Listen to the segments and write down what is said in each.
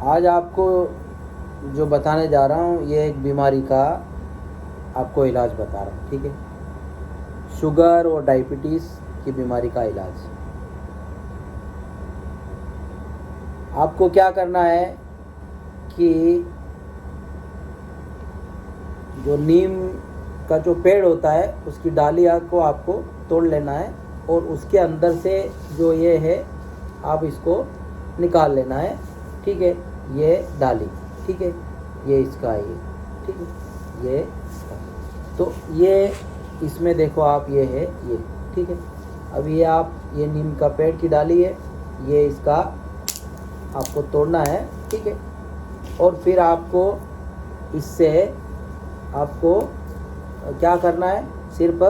आज आपको जो बताने जा रहा हूँ ये एक बीमारी का आपको इलाज बता रहा हूँ, ठीक है। शुगर और डायबिटीज़ की बीमारी का इलाज। आपको क्या करना है कि जो नीम का जो पेड़ होता है उसकी डालियाँ को आपको तोड़ लेना है और उसके अंदर से जो ये है आप इसको निकाल लेना है, ठीक है। ये डाली, ठीक है, ये इसका है, ये ठीक है, ये तो ये इसमें देखो आप ये है ये, ठीक है। अब ये आप ये नीम का पेड़ की डाली है, ये इसका आपको तोड़ना है, ठीक है। और फिर आपको इससे आपको क्या करना है, सिर्फ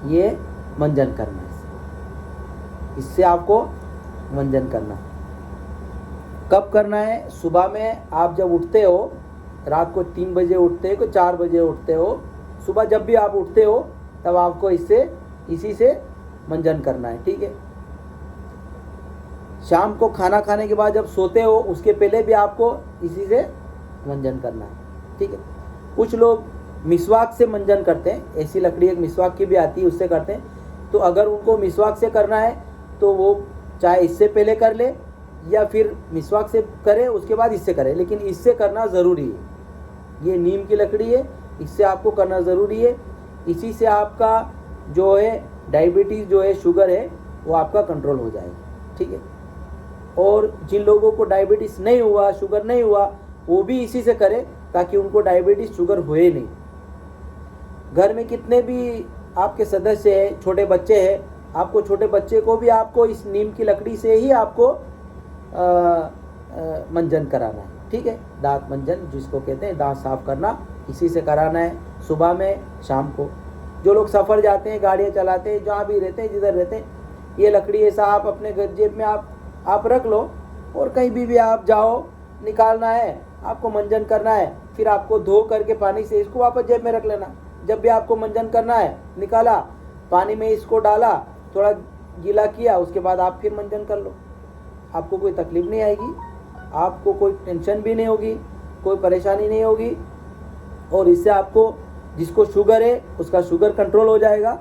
ये मंजन करना है, इससे आपको मंजन करना है। कब करना है? सुबह में आप जब उठते हो, रात को 3 बजे उठते हो, 4 बजे उठते हो, सुबह जब भी आप उठते हो तब आपको इसी से मंजन करना है, ठीक है। शाम को खाना खाने के बाद जब सोते हो उसके पहले भी आपको इसी से मंजन करना है, ठीक है। कुछ लोग मिसवाक से मंजन करते हैं, ऐसी लकड़ी एक मिसवाक की भी आती है, उससे करते हैं। तो अगर उनको मिसवाक से करना है तो वो चाहे इससे पहले कर ले या फिर मिसवाक से करे उसके बाद इससे करे, लेकिन इससे करना ज़रूरी है। ये नीम की लकड़ी है, इससे आपको करना ज़रूरी है। इसी से आपका जो है डायबिटीज़ जो है, शुगर है, वो आपका कंट्रोल हो जाएगा, ठीक है। और जिन लोगों को डायबिटीज़ नहीं हुआ, शुगर नहीं हुआ, वो भी इसी से करें ताकि उनको डायबिटीज़ शुगर होए नहीं। घर में कितने भी आपके सदस्य हैं, छोटे बच्चे हैं, आपको छोटे बच्चे को भी आपको इस नीम की लकड़ी से ही आपको मंजन कराना है, ठीक है। दांत मंजन जिसको कहते हैं, दांत साफ करना, इसी से कराना है सुबह में, शाम को। जो लोग सफ़र जाते हैं, गाड़ियाँ चलाते हैं, जहाँ भी रहते हैं, जिधर रहते हैं, ये लकड़ी ऐसा आप अपने जेब में आप रख लो और कहीं भी आप जाओ, निकालना है, आपको मंजन करना है, फिर आपको धो करके पानी से इसको वापस जेब में रख लेना। जब भी आपको मंजन करना है, निकाला, पानी में इसको डाला, थोड़ा गीला किया, उसके बाद आप फिर मंजन कर लो। आपको कोई तकलीफ़ नहीं आएगी, आपको कोई टेंशन भी नहीं होगी, कोई परेशानी नहीं होगी। और इससे आपको, जिसको शुगर है उसका शुगर कंट्रोल हो जाएगा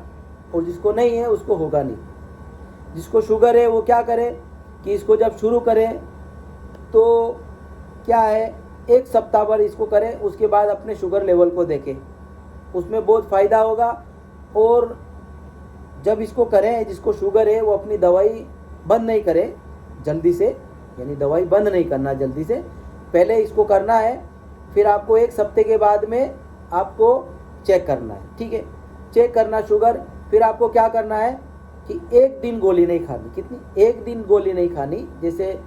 और जिसको नहीं है उसको होगा नहीं। जिसको शुगर है वो क्या करे कि इसको जब शुरू करें तो क्या है, 1 सप्ताह भर इसको करें, उसके बाद अपने शुगर लेवल को देखें, उसमें बहुत फ़ायदा होगा। और जब इसको करें, जिसको शुगर है वो अपनी दवाई बंद नहीं करे जल्दी से, यानी दवाई बंद नहीं करना जल्दी से, पहले इसको करना है, फिर आपको 1 सप्ते के बाद में आपको चेक करना है, ठीक है। चेक करना शुगर, फिर आपको क्या करना है कि 1 दिन गोली नहीं खानी। कितनी? 1 दिन गोली नहीं खानी। जैसे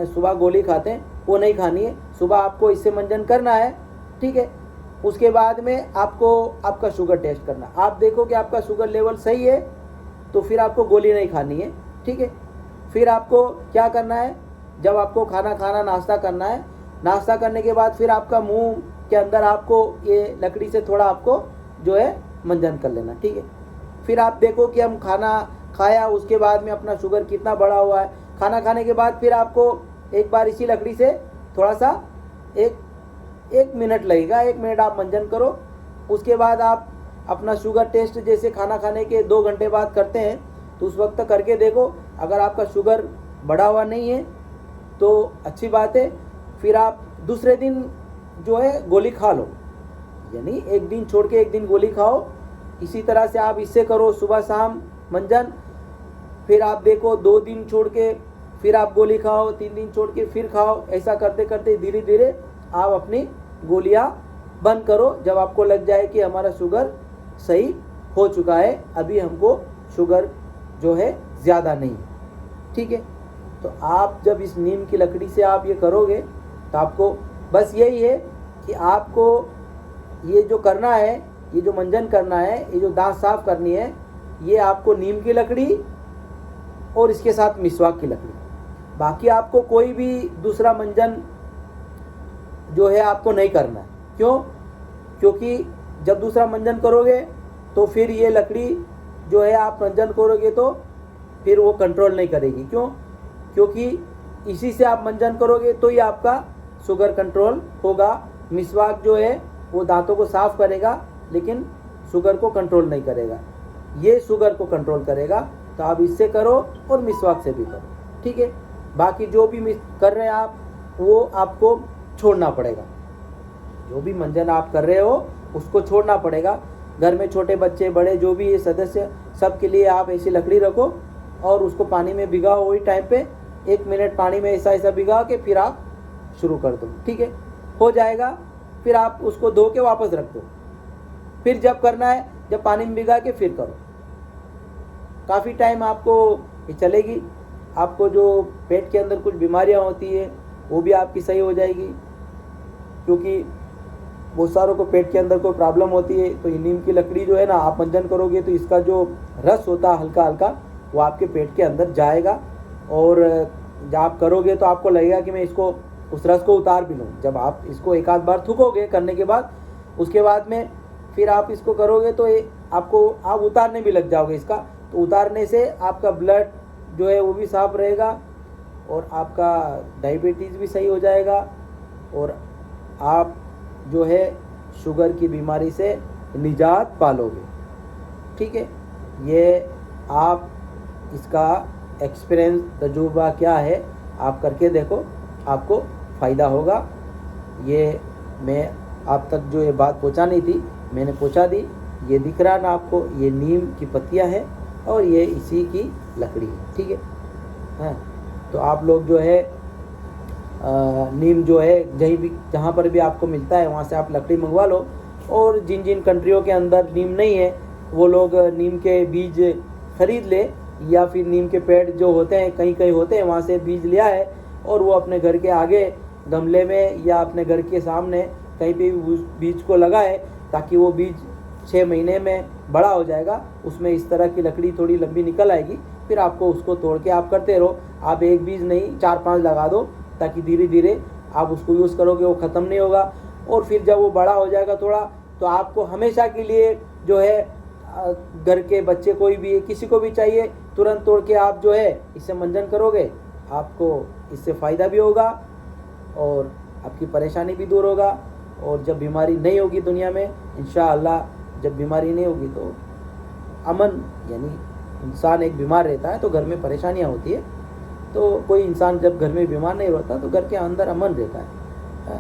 सुबह गोली खाते हैं वो नहीं खानी है, सुबह आपको इससे मंजन करना है, ठीक है। उसके बाद में आपको आपका शुगर टेस्ट करना। आप देखो कि आपका शुगर लेवल सही है तो फिर आपको गोली नहीं खानी है, ठीक है। फिर आपको क्या करना है, जब आपको खाना नाश्ता करना है, नाश्ता करने के बाद फिर आपका मुंह के अंदर आपको ये लकड़ी से थोड़ा आपको जो है मंजन कर लेना, ठीक है। फिर आप देखो कि हम खाना खाया उसके बाद में अपना शुगर कितना बढ़ा हुआ है। खाना खाने के बाद फिर आपको एक बार इसी लकड़ी से थोड़ा सा एक मिनट लगेगा, 1 मिनट आप मंजन करो। उसके बाद आप अपना शुगर टेस्ट जैसे खाना खाने के 2 घंटे बाद करते हैं तो उस वक्त करके देखो, अगर आपका शुगर बढ़ा हुआ नहीं है तो अच्छी बात है। फिर आप दूसरे दिन जो है गोली खा लो, यानी 1 दिन छोड़ के 1 दिन गोली खाओ। इसी तरह से आप इससे करो सुबह शाम मंजन। फिर आप देखो 2 दिन छोड़ के फिर आप गोली खाओ, 3 दिन छोड़ के फिर खाओ। ऐसा करते करते धीरे धीरे आप अपनी गोलियां बंद करो। जब आपको लग जाए कि हमारा शुगर सही हो चुका है, अभी हमको शुगर जो है ज़्यादा नहीं, ठीक है। तो आप जब इस नीम की लकड़ी से आप ये करोगे तो आपको बस यही है कि आपको ये जो करना है, ये जो मंजन करना है, ये जो दांत साफ करनी है, ये आपको नीम की लकड़ी और इसके साथ मिसवाक की लकड़ी, बाकी आपको कोई भी दूसरा मंजन जो है आपको नहीं करना है। क्यों? क्योंकि जब दूसरा मंजन करोगे तो फिर ये लकड़ी जो है आप मंजन करोगे तो फिर वो कंट्रोल नहीं करेगी। क्यों? क्योंकि इसी से आप मंजन करोगे तो ही आपका शुगर कंट्रोल होगा। मिसवाक जो है वो दांतों को साफ करेगा लेकिन शुगर को कंट्रोल नहीं करेगा, ये शुगर को कंट्रोल करेगा। तो आप इससे करो और मिसवाक से भी करो, ठीक है। बाकी जो भी कर रहे हैं आप वो आपको छोड़ना पड़ेगा, जो भी मंजन आप कर रहे हो उसको छोड़ना पड़ेगा। घर में छोटे बच्चे बड़े जो भी ये सदस्य सबके लिए आप ऐसी लकड़ी रखो और उसको पानी में भिगाओ, वही टाइम पे 1 मिनट पानी में ऐसा भिगा के फिर आप शुरू कर दो, ठीक है। हो जाएगा, फिर आप उसको धो के वापस रख दो, फिर जब करना है जब पानी में भिगा के फिर करो। काफ़ी टाइम आपको ये चलेगी। आपको जो पेट के अंदर कुछ बीमारियां होती है वो भी आपकी सही हो जाएगी, क्योंकि बहुत सारों को पेट के अंदर कोई प्रॉब्लम होती है। तो ये नीम की लकड़ी जो है ना, आप मंजन करोगे तो इसका जो रस होता है हल्का हल्का वो आपके पेट के अंदर जाएगा, और जब आप करोगे तो आपको लगेगा कि मैं इसको उस रस को उतार भी लूँ। जब आप इसको एक आध बार थूकोगे करने के बाद, उसके बाद में फिर आप इसको करोगे तो आपको आप उतारने भी लग जाओगे इसका। तो उतारने से आपका ब्लड जो है वो भी साफ रहेगा और आपका डायबिटीज़ भी सही हो जाएगा, और आप जो है शुगर की बीमारी से निजात पालोगे, ठीक है। ये आप इसका एक्सपीरियंस तजुर्बा क्या है आप करके देखो, आपको फ़ायदा होगा। ये मैं आप तक जो ये बात पहुंचानी थी मैंने पहुंचा दी। ये दिख रहा ना आपको, ये नीम की पत्तियां हैं और ये इसी की लकड़ी है, ठीक है। हाँ, तो आप लोग जो है नीम जो है कहीं भी जहाँ पर भी आपको मिलता है वहाँ से आप लकड़ी मंगवा लो, और जिन जिन कंट्रियों के अंदर नीम नहीं है वो लोग नीम के बीज खरीद ले, या फिर नीम के पेड़ जो होते हैं कहीं कहीं होते हैं वहाँ से बीज लिया है और वो अपने घर के आगे गमले में या अपने घर के सामने कहीं पे भी उस बीज को लगाए, ताकि वो बीज 6 महीने में बड़ा हो जाएगा। उसमें इस तरह की लकड़ी थोड़ी लंबी निकल आएगी, फिर आपको उसको तोड़ के आप करते रहो। आप एक बीज नहीं 4-5 लगा दो, ताकि धीरे धीरे आप उसको यूज़ करोगे, वो ख़त्म नहीं होगा। और फिर जब वो बड़ा हो जाएगा थोड़ा, तो आपको हमेशा के लिए जो है घर के बच्चे कोई भी किसी को भी चाहिए, तुरंत तोड़ के आप जो है इससे मंजन करोगे, आपको इससे फ़ायदा भी होगा और आपकी परेशानी भी दूर होगा। और जब बीमारी नहीं होगी दुनिया में, इंशाअल्लाह जब बीमारी नहीं होगी तो अमन, यानी इंसान एक बीमार रहता है तो घर में परेशानियां होती है, तो कोई इंसान जब घर में बीमार नहीं होता तो घर के अंदर अमन रहता है।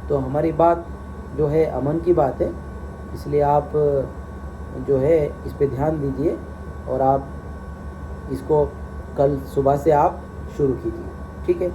तो हमारी बात जो है अमन की बात है, इसलिए आप जो है इस पे ध्यान दीजिए और आप इसको कल सुबह से आप शुरू कीजिए, ठीक है।